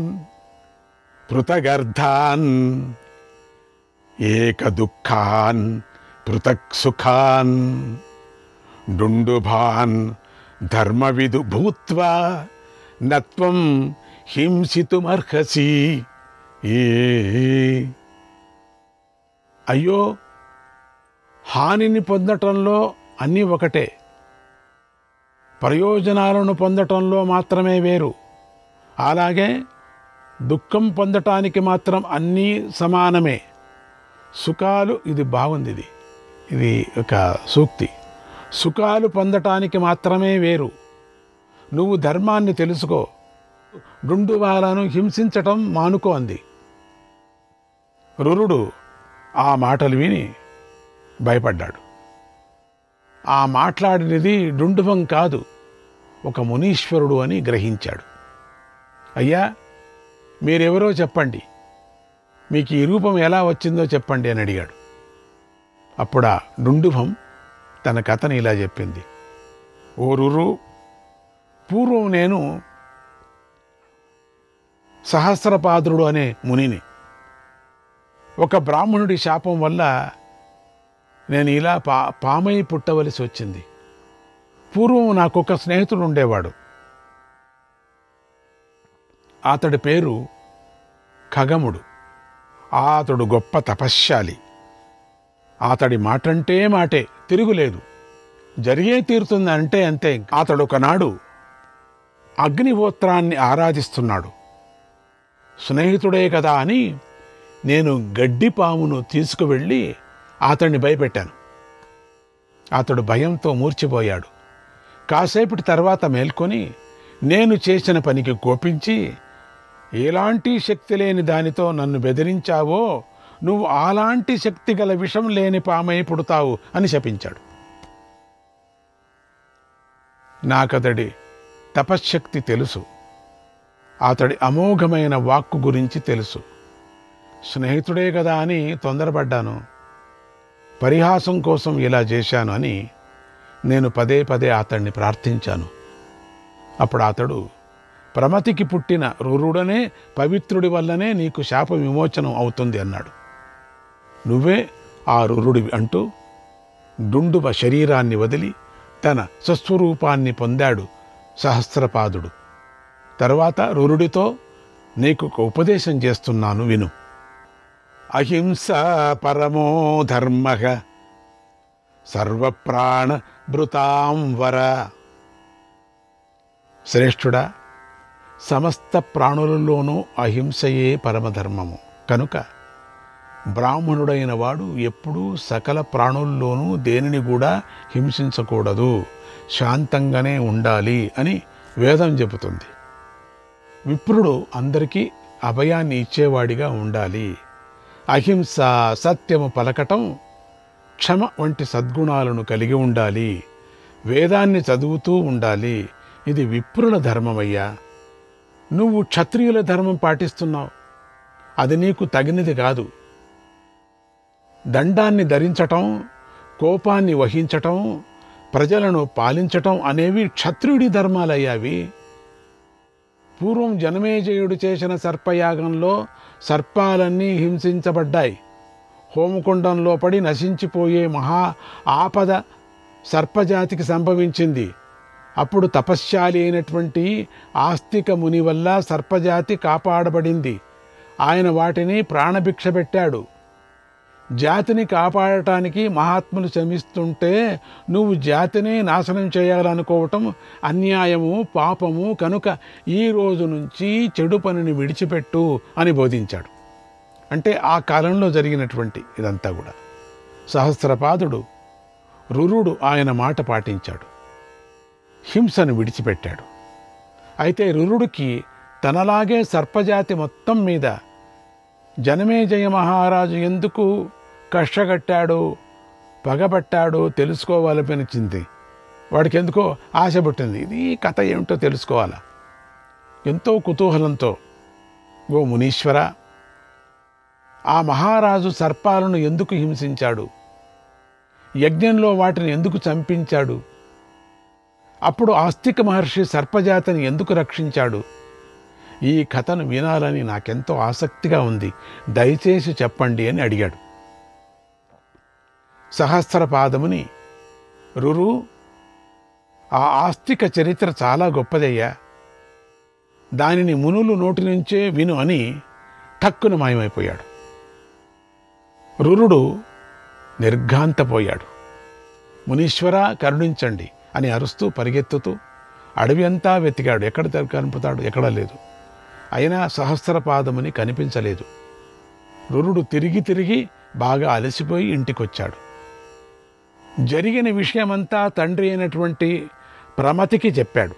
పృథగర్థాన్ ఏక దుఃఖాన్ పృథక్ సుఖాన్ డుండుభాన్ ధర్మవిదు భూత్వా నత్వం హింసితుమర్హసి. అయ్యో, హానిని పొందటంలో అన్నీ ఒకటే, ప్రయోజనాలను పొందటంలో మాత్రమే వేరు. అలాగే దుఃఖం పొందటానికి మాత్రం అన్నీ సమానమే. సుఖాలు, ఇది బాగుంది, ఇది ఒక సూక్తి. సుఖాలు పొందటానికి మాత్రమే వేరు. నువ్వు ధర్మాన్ని తెలుసుకో, డుండువాలను హింసించటం మానుకో అంది. రురుడు ఆ మాటలు విని భయపడ్డాడు. ఆ మాట్లాడినది డుండుభం కాదు, ఒక మునీశ్వరుడు అని గ్రహించాడు. అయ్యా, మీరెవరో చెప్పండి, మీకు ఈ రూపం ఎలా వచ్చిందో చెప్పండి అని అడిగాడు. అప్పుడు ఆ డుండుభం తన కథని ఇలా చెప్పింది. ఓ రురు, పూర్వం నేను సహస్రపాదుడు అనే మునిని. ఒక బ్రాహ్మణుడి శాపం వల్ల నేను ఇలా పామై పుట్టవలసి వచ్చింది. పూర్వం నాకొక స్నేహితుడు ఉండేవాడు. అతడి పేరు ఖగముడు. అతడు గొప్ప తపశ్శాలి. అతడి మాటంటే మాటే, తిరుగులేదు, జరిగే తీరుతుంది అంటే అంతే. అతడు ఒకనాడు అగ్నిహోత్రాన్ని ఆరాధిస్తున్నాడు. స్నేహితుడే కదా అని నేను గడ్డి పామును తీసుకువెళ్ళి అతన్ని భయపెట్టాను. అతడు భయంతో మూర్చిపోయాడు. కాసేపటి తర్వాత మేల్కొని నేను చేసిన పనికి కోపించి, ఎలాంటి శక్తి లేని దానితో నన్ను బెదిరించావో, నువ్వు అలాంటి శక్తి గల విషం లేని పామై పుడతావు అని శపించాడు. నాకతడి తపశ్శక్తి తెలుసు, అతడి అమోఘమైన వాక్కు గురించి తెలుసు. స్నేహితుడే కదా అని తొందరపడ్డాను, పరిహాసం కోసం ఇలా చేశాను అని నేను పదే పదే అతడిని ప్రార్థించాను. అప్పుడు అతడు, ప్రమతికి పుట్టిన రురుడనే పవిత్రుడి వల్లనే నీకు శాప విమోచనం అవుతుంది అన్నాడు. నువ్వే ఆ రురుడివి అంటూ డుండుభ శరీరాన్ని వదిలి తన స్వస్వరూపాన్ని పొందాడు సహస్రపాదుడు. తరువాత రురుడితో, నీకు ఒక ఉపదేశం చేస్తున్నాను విను. అహింస పరమో ధర్మః సర్వప్రాణ భృతాం వర. శ్రేష్ఠుడా, సమస్త ప్రాణులలోనూ అహింసయే పరమధర్మము కనుక బ్రాహ్మణుడైన వాడు ఎప్పుడూ సకల ప్రాణుల్లోనూ దేనిని కూడా హింసించకూడదు, శాంతంగానే ఉండాలి అని వేదం చెబుతుంది. విప్రుడు అందరికీ అభయాన్ని ఇచ్చేవాడిగా ఉండాలి. అహింస, సత్యము పలకటం, క్షమ వంటి సద్గుణాలను కలిగి ఉండాలి. వేదాన్ని చదువుతూ ఉండాలి. ఇది విప్రుల ధర్మమయ్యా. నువ్వు క్షత్రియుల ధర్మం పాటిస్తున్నావు, అది నీకు తగినది కాదు. దండాన్ని ధరించటం, కోపాన్ని వహించటం, ప్రజలను పాలించటం అనేవి క్షత్రియుడి ధర్మాలయ్యావి. పూర్వం జనమేజయుడు చేసిన సర్పయాగంలో సర్పాలన్నీ హింసించబడ్డాయి. హోమకుండంలో పడి నశించిపోయే మహా ఆపద సర్పజాతికి సంభవించింది. అప్పుడు తపశ్శాలి అయినటువంటి ఆస్తిక ముని వల్ల సర్పజాతి కాపాడబడింది. ఆయన వాటిని ప్రాణభిక్ష పెట్టాడు. జాతిని కాపాడటానికి మహాత్ములు శ్రమిస్తుంటే నువ్వు జాతిని నాశనం చేయాలనుకోవటం అన్యాయము, పాపము. కనుక ఈ రోజు నుంచి చెడు పనిని విడిచిపెట్టు అని బోధించాడు. అంటే ఆ కాలంలో జరిగినటువంటి ఇదంతా కూడా. సహస్రపాదుడు రురుడు ఆయన మాట పాటించాడు, హింసను విడిచిపెట్టాడు. అయితే రురుడికి తనలాగే సర్పజాతి మొత్తం మీద జనమేజయ మహారాజు ఎందుకు కష్టగట్టాడో, పగబట్టాడో తెలుసుకోవాలనిపించింది. వాడికి ఎందుకో ఆశ పుట్టింది, ఇది కథ ఏమిటో తెలుసుకోవాలా. ఎంతో కుతూహలంతో, ఓ మునీశ్వర, ఆ మహారాజు సర్పాలను ఎందుకు హింసించాడు? యజ్ఞంలో వాటిని ఎందుకు చంపించాడు? అప్పుడు ఆస్తిక మహర్షి సర్పజాతిని ఎందుకు రక్షించాడు? ఈ కథను వినాలని నాకెంతో ఆసక్తిగా ఉంది, దయచేసి చెప్పండి అని అడిగాడు. సహస్రపాదముని, రురు, ఆ ఆస్తిక చరిత్ర చాలా గొప్పదయ్యా, దానిని మునులు నోటి నుంచే విను అని ఠక్కున మాయమైపోయాడు. రురుడు నిర్ఘాంతపోయాడు. మునీశ్వర కరుణించండి అని అరుస్తూ పరిగెత్తుతూ అడవి అంతా వెతికాడు. ఎక్కడ కనుపుతాడు? ఎక్కడా లేదు. అయినా సహస్రపాదముని కనిపించలేదు. రురుడు తిరిగి తిరిగి బాగా అలసిపోయి ఇంటికొచ్చాడు. జరిగిన విషయమంతా తండ్రి అయినటువంటి ప్రమతికి చెప్పాడు.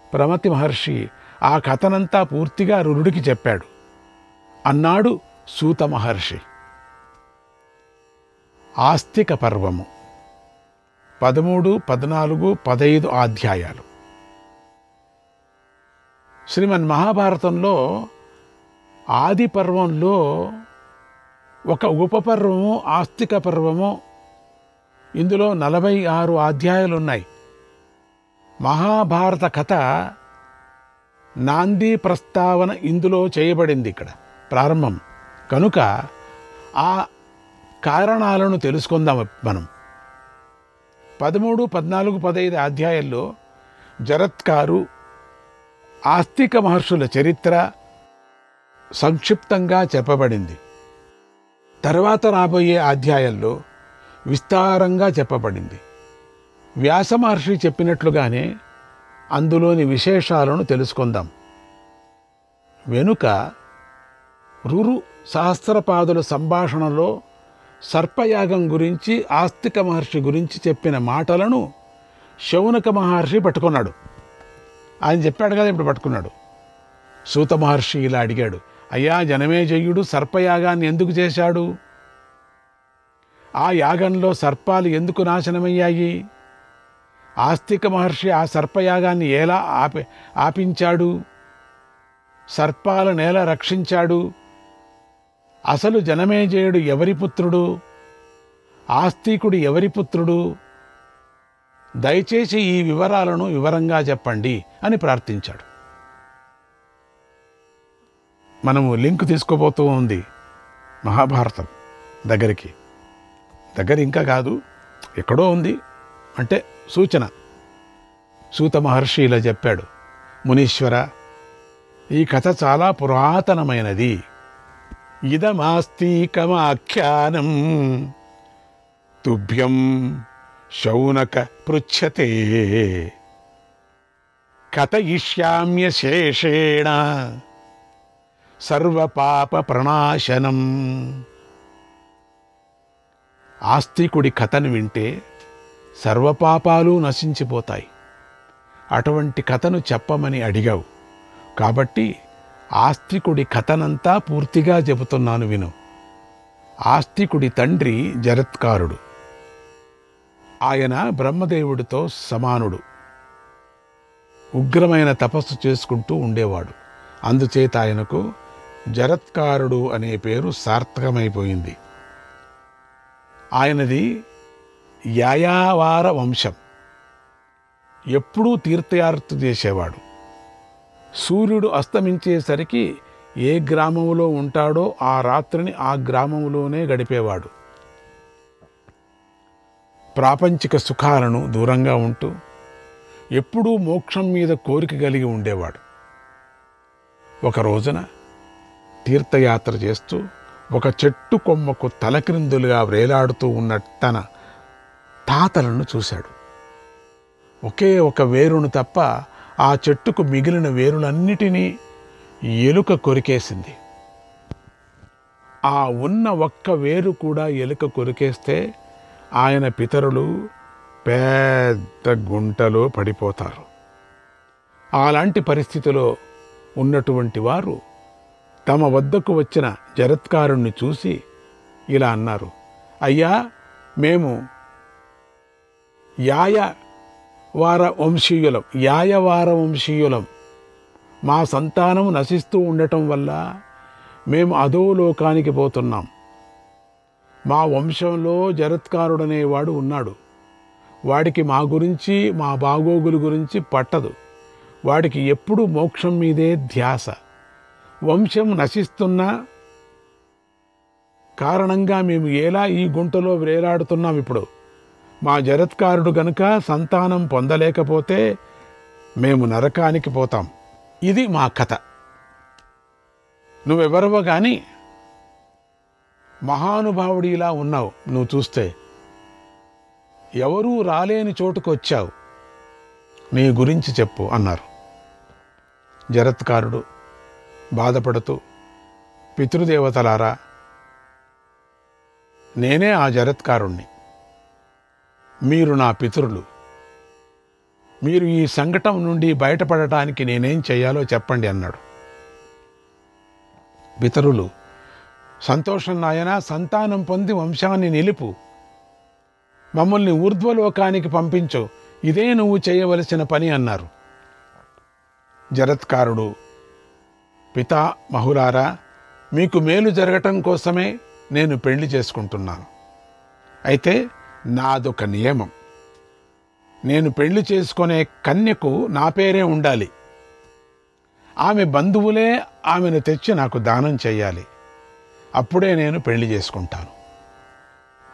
ప్రమతి మహర్షి ఆ కథనంతా పూర్తిగా రురుడికి చెప్పాడు. అన్నాడు సూత మహర్షి. ఆస్తిక పర్వము 13, 14, 15 అధ్యాయాలు. శ్రీమన్ మహాభారతంలో ఆది పర్వంలో ఒక ఉపపర్వము ఆస్తిక పర్వము. ఇందులో 46 అధ్యాయాలు ఉన్నాయి. మహాభారత కథ నాంది ప్రస్తావన ఇందులో చేయబడింది, ఇక్కడ ప్రారంభం. కనుక ఆ కారణాలను తెలుసుకుందాం మనం. 13, 14, 15 అధ్యాయాల్లో జరత్కారు, ఆస్తిక మహర్షుల చరిత్ర సంక్షిప్తంగా చెప్పబడింది. తర్వాత రాబోయే అధ్యాయాల్లో విస్తారంగా చెప్పబడింది. వ్యాస మహర్షి చెప్పినట్లుగానే అందులోని విశేషాలను తెలుసుకుందాం. వెనుక రురు సహస్రపాదుల సంభాషణలో సర్పయాగం గురించి, ఆస్తిక మహర్షి గురించి చెప్పిన మాటలను శౌనక మహర్షి పట్టుకున్నాడు. ఆయన చెప్పాడు కదా, ఇప్పుడు పట్టుకున్నాడు. సూత మహర్షి ఇలా అడిగాడు, అయ్యా జనమేజయుడు సర్పయాగాన్ని ఎందుకు చేశాడు? ఆ యాగంలో సర్పాలు ఎందుకు నాశనమయ్యాయి? ఆస్తిక మహర్షి ఆ సర్పయాగాన్ని ఎలా ఆపించాడు? సర్పాలను ఎలా రక్షించాడు? అసలు జనమేజయుడు ఎవరి పుత్రుడు? ఆస్తికుడు ఎవరి పుత్రుడు? దయచేసి ఈ వివరాలను వివరంగా చెప్పండి అని ప్రార్థించాడు. మనము లింక్ తీసుకోబోతూ ఉంది మహాభారతం దగ్గర ఇంకా కాదు, ఎక్కడో ఉంది, అంటే సూచన. సూత మహర్షి ఇలా చెప్పాడు, మునీశ్వర, ఈ కథ చాలా పురాతనమైనది. ఇదమాస్తికమాఖ్యానం తుభ్యం శౌనక పృచ్ఛతే కథయిష్యామ్యశేషేణ సర్వపాప ప్రణాశనం. ఆస్తికుడి కథను వింటే సర్వపాపాలు నశించిపోతాయి. అటువంటి కథను చెప్పమని అడిగావు కాబట్టి ఆస్తికుడి కథనంతా పూర్తిగా చెబుతున్నాను విను. ఆస్తికుడి తండ్రి జరత్కారుడు. ఆయన బ్రహ్మదేవుడితో సమానుడు. ఉగ్రమైన తపస్సు చేసుకుంటూ ఉండేవాడు. అందుచేత ఆయనకు జరత్కారుడు అనే పేరు సార్థకమైపోయింది. ఆయనది యాయావార వంశం. ఎప్పుడూ తీర్థయాత్ర చేసేవాడు. సూర్యుడు అస్తమించేసరికి ఏ గ్రామంలో ఉంటాడో ఆ రాత్రిని ఆ గ్రామంలోనే గడిపేవాడు. ప్రాపంచిక సుఖాలను దూరంగా ఉంటూ ఎప్పుడూ మోక్షం మీద కోరిక కలిగి ఉండేవాడు. ఒక రోజున తీర్థయాత్ర చేస్తూ ఒక చెట్టు కొమ్మకు తలక్రిందులుగా వేలాడుతూ ఉన్న తన తాతలను చూశాడు. ఒకే ఒక వేరును తప్ప ఆ చెట్టుకు మిగిలిన వేరులన్నిటినీ ఎలుక కొరికేసింది. ఆ ఉన్న ఒక్క వేరు కూడా ఎలుక కొరికేస్తే ఆయన పితరులు పెద్ద గుంటలో పడిపోతారు. అలాంటి పరిస్థితిలో ఉన్నటువంటి వారు తమ వద్దకు వచ్చిన జరత్కారుణ్ణి చూసి ఇలా అన్నారు, అయ్యా, మేము యాయవార వంశీయులం. మా సంతానం నశిస్తూ ఉండటం వల్ల మేము అధోలోకానికి పోతున్నాం. మా వంశంలో జరత్కారుడనేవాడు ఉన్నాడు. వాడికి మా గురించి, మా బాగోగుల గురించి పట్టదు. వాడికి ఎప్పుడు మోక్షం మీదే ధ్యాస. వంశం నశిస్తున్న కారణంగా మేము ఎలా ఈ గుంటలో వేలాడుతున్నాం. ఇప్పుడు మా జరత్కారుడు గనుక సంతానం పొందలేకపోతే మేము నరకానికి పోతాం. ఇది మా కథ. నువ్వెవరవో కానీ మహానుభావుడిలా ఉన్నావు. నువ్వు చూస్తే ఎవరూ రాలేని చోటుకు వచ్చావు. నీ గురించి చెప్పు అన్నారు. జరత్కారుడు బాధపడుతూ, పితృదేవతలారా, నేనే ఆ జరత్కారుణ్ణి. మీరు నా పితరులు. మీరు ఈ సంకటం నుండి బయటపడటానికి నేనేం చేయాలో చెప్పండి అన్నాడు. పితరులు, సంతోషం నాయనా, సంతానం పొంది వంశాన్ని నిలుపు. మమ్మల్ని ఊర్ధ్వలోకానికి పంపించు. ఇదే నువ్వు చేయవలసిన పని అన్నారు. జరత్కారుడు, పితామహులారా, మీకు మేలు జరగటం కోసమే నేను పెళ్లి చేసుకుంటున్నాను. అయితే నాదొక నియమం. నేను పెళ్లి చేసుకునే కన్యకు నా పేరే ఉండాలి. ఆమె బంధువులే ఆమెను తెచ్చి నాకు దానం చెయ్యాలి. అప్పుడే నేను పెళ్లి చేసుకుంటాను.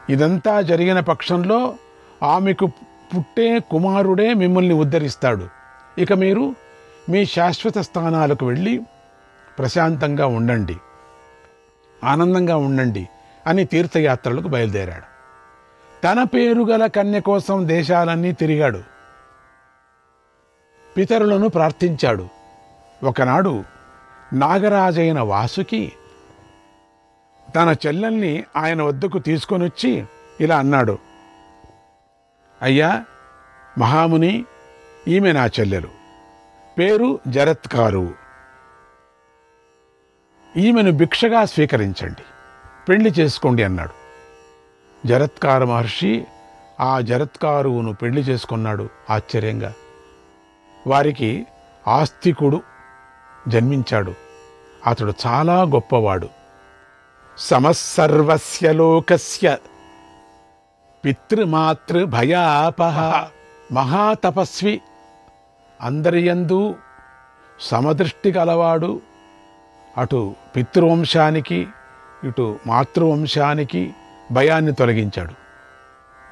ఇదంతా జరిగిన పక్షంలో ఆమెకు పుట్టే కుమారుడే మిమ్మల్ని ఉద్ధరిస్తాడు. ఇక మీరు మీ శాశ్వత స్థానాలకు వెళ్ళి ప్రశాంతంగా ఉండండి, ఆనందంగా ఉండండి అని తీర్థయాత్రలకు బయలుదేరాడు. తన పేరు గల కన్య కోసం దేశాలన్నీ తిరిగాడు. పితరులను ప్రార్థించాడు. ఒకనాడు నాగరాజైన వాసుకి తన చెల్లెల్ని ఆయన వద్దకు తీసుకొనొచ్చి ఇలా అన్నాడు, అయ్యా మహాముని, ఈమె నా చెల్లెలు, పేరు జరత్కారు. ఈమెను భిక్షగా స్వీకరించండి, పెళ్లి చేసుకోండి అన్నాడు. జరత్కార మహర్షి ఆ జరత్కారువును పెళ్లి చేసుకున్నాడు. ఆశ్చర్యంగా వారికి ఆస్తికుడు జన్మించాడు. అతడు చాలా గొప్పవాడు. సమస్సర్వస్య లోకస్య పితృమాతృ భయాపహ, మహాతపస్వి, అందరియందు సమదృష్టి గలవాడు. అటు పితృవంశానికి ఇటు మాతృవంశానికి భయాన్ని తొలగించాడు.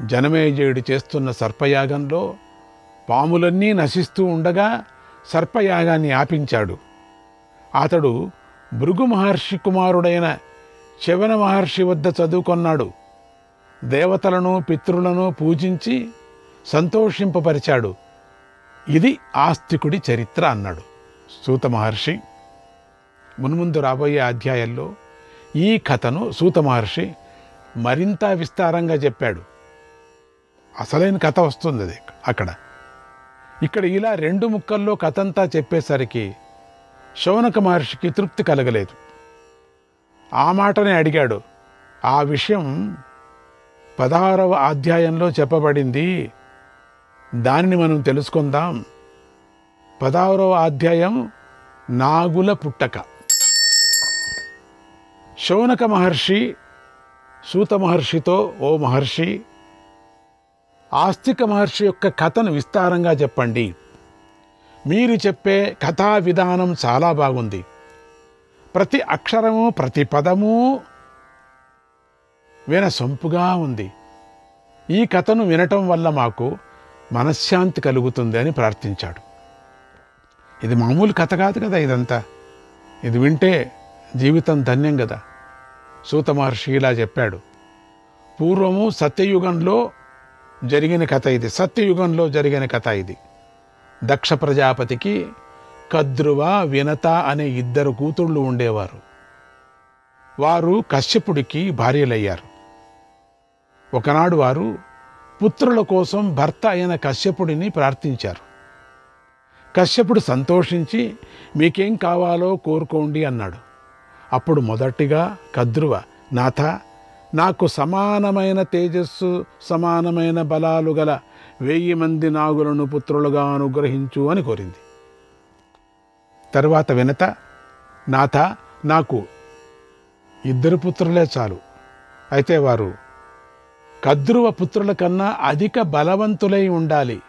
జనమేజయుడు చేస్తున్న సర్పయాగంలో పాములన్నీ నశిస్తూ ఉండగా సర్పయాగాన్ని ఆపించాడు. అతడు భృగు మహర్షి కుమారుడైన శవన మహర్షి వద్ద చదువుకొన్నాడు. దేవతలను పితృలను పూజించి సంతోషింపపరిచాడు. ఇది ఆస్తికుడి చరిత్ర అన్నాడు సూత మహర్షి. మున్ముందు రాబోయే అధ్యాయంలో ఈ కథను సూత మహర్షి మరింత విస్తారంగా చెప్పాడు. అసలైన కథ వస్తుంది అది అక్కడ. ఇక్కడ ఇలా 2 ముక్కల్లో కథంతా చెప్పేసరికి శౌనక మహర్షికి తృప్తి కలగలేదు. ఆ మాటనే అడిగాడు. ఆ విషయం 16వ అధ్యాయంలో చెప్పబడింది, దానిని మనం తెలుసుకుందాం. 16వ అధ్యాయం నాగుల పుట్టక. శౌనక మహర్షి సూత మహర్షితో, ఓ మహర్షి, ఆస్తిక మహర్షి యొక్క కథను విస్తారంగా చెప్పండి. మీరు చెప్పే కథా విధానం చాలా బాగుంది. ప్రతి అక్షరము ప్రతి పదము వినసొంపుగా ఉంది. ఈ కథను వినటం వల్ల మాకు మనశ్శాంతి కలుగుతుంది అని ప్రార్థించాడు. ఇది మామూలు కథ కాదు కదా ఇదంతా. ఇది వింటే జీవితం ధన్యం కదా. సూత మహర్షి ఇలా చెప్పాడు. పూర్వము సత్యయుగంలో జరిగిన కథ ఇది. సత్యయుగంలో జరిగిన కథ ఇది. దక్ష ప్రజాపతికి కద్రువ, వినత అనే 2 కూతుళ్ళు ఉండేవారు. వారు కశ్యపుడికి భార్యలయ్యారు. ఒకనాడు వారు పుత్రుల కోసం భర్త అయిన కశ్యపుడిని ప్రార్థించారు. కశ్యపుడు సంతోషించి మీకేం కావాలో కోరుకోండి అన్నాడు. అప్పుడు మొదటిగా కద్రువ, నాథ, నాకు సమానమైన తేజస్సు, సమానమైన బలాలు గల 1000 మంది నాగులను పుత్రులుగా అనుగ్రహించు అని కోరింది. తరువాత వినత, నాథ, నాకు 2 పుత్రులే చాలు. అయితే వారు కద్రువ పుత్రుల కన్నా అధిక బలవంతులై ఉండాలి,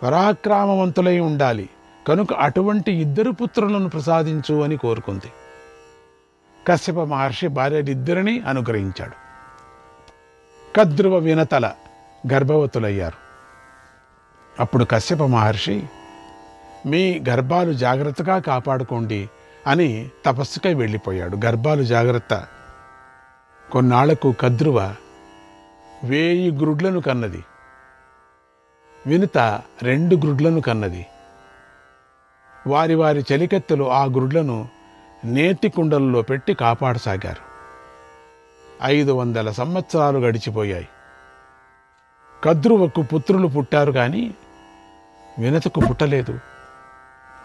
పరాక్రమవంతులై ఉండాలి. కనుక అటువంటి 2 పుత్రులను ప్రసాదించు అని కోరుకుంది. కశ్యప మహర్షి భార్యలిద్దరినీ అనుగ్రహించాడు. కద్రువ, వినతల గర్భవతులయ్యారు. అప్పుడు కశ్యప మహర్షి, మీ గర్భాలు జాగ్రత్తగా కాపాడుకోండి అని తపస్సుకై వెళ్ళిపోయాడు. గర్భాలు జాగ్రత్త. కొన్నాళ్లకు కద్రువ 1000 గ్రుడ్లను కన్నది. వినుత 2 గ్రుడ్లను కన్నది. వారి వారి చెలికత్తెలు ఆ గ్రుడ్లను నేతి కుండలలో పెట్టి కాపాడసాగారు. 500 సంవత్సరాలు గడిచిపోయాయి. కద్రువకు పుత్రులు పుట్టారు కానీ వినతకు పుట్టలేదు.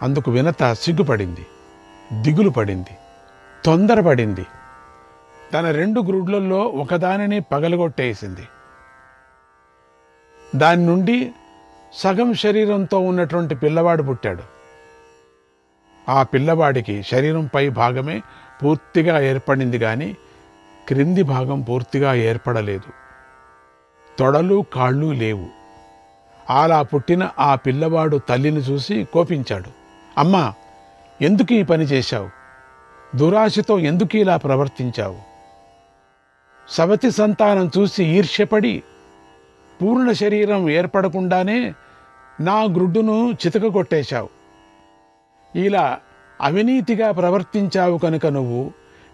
అందుకు వినత సిగ్గుపడింది, దిగులు పడింది, తొందరపడింది. తన 2 గ్రుడ్లలో ఒకదానిని పగలగొట్టేసింది. దాని నుండి సగం శరీరంతో ఉన్నటువంటి పిల్లవాడు పుట్టాడు. ఆ పిల్లవాడికి శరీరంపై భాగమే పూర్తిగా ఏర్పడింది కానీ క్రింది భాగం పూర్తిగా ఏర్పడలేదు. తొడలు, కాళ్ళు లేవు. అలా పుట్టిన ఆ పిల్లవాడు తల్లిని చూసి కోపించాడు. అమ్మా, ఎందుకు ఈ పని చేశావు? దురాశతో ఎందుకు ఇలా ప్రవర్తించావు? సవతి సంతానం చూసి ఈర్ష్యపడి పూర్ణ శరీరం ఏర్పడకుండానే నా గ్రుడ్డును చితకగొట్టేశావు. ఇలా అవినీతిగా ప్రవర్తించావు కనుక నువ్వు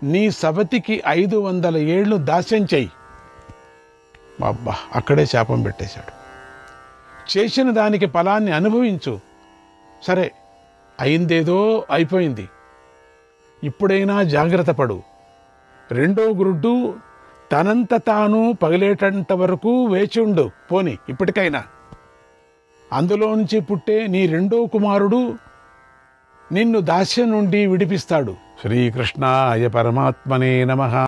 నీ సవతికి 500 ఏళ్ళు దాస్యం చెయ్యి. అబ్బా, అక్కడే శాపం పెట్టేశాడు. చేసిన దానికి ఫలాన్ని అనుభవించు. సరే, అయిందేదో అయిపోయింది. ఇప్పుడైనా జాగ్రత్త పడు. 2వ గ్రుడ్డు తనంత తాను పగిలేటంత వరకు వేచి ఉండు. పోని ఇప్పటికైనా అందులో నుంచి పుట్టే నీ 2వ కుమారుడు నిన్ను దాస్యం నుండి విడిపిస్తాడు. శ్రీకృష్ణాయ పరమాత్మనే నమః.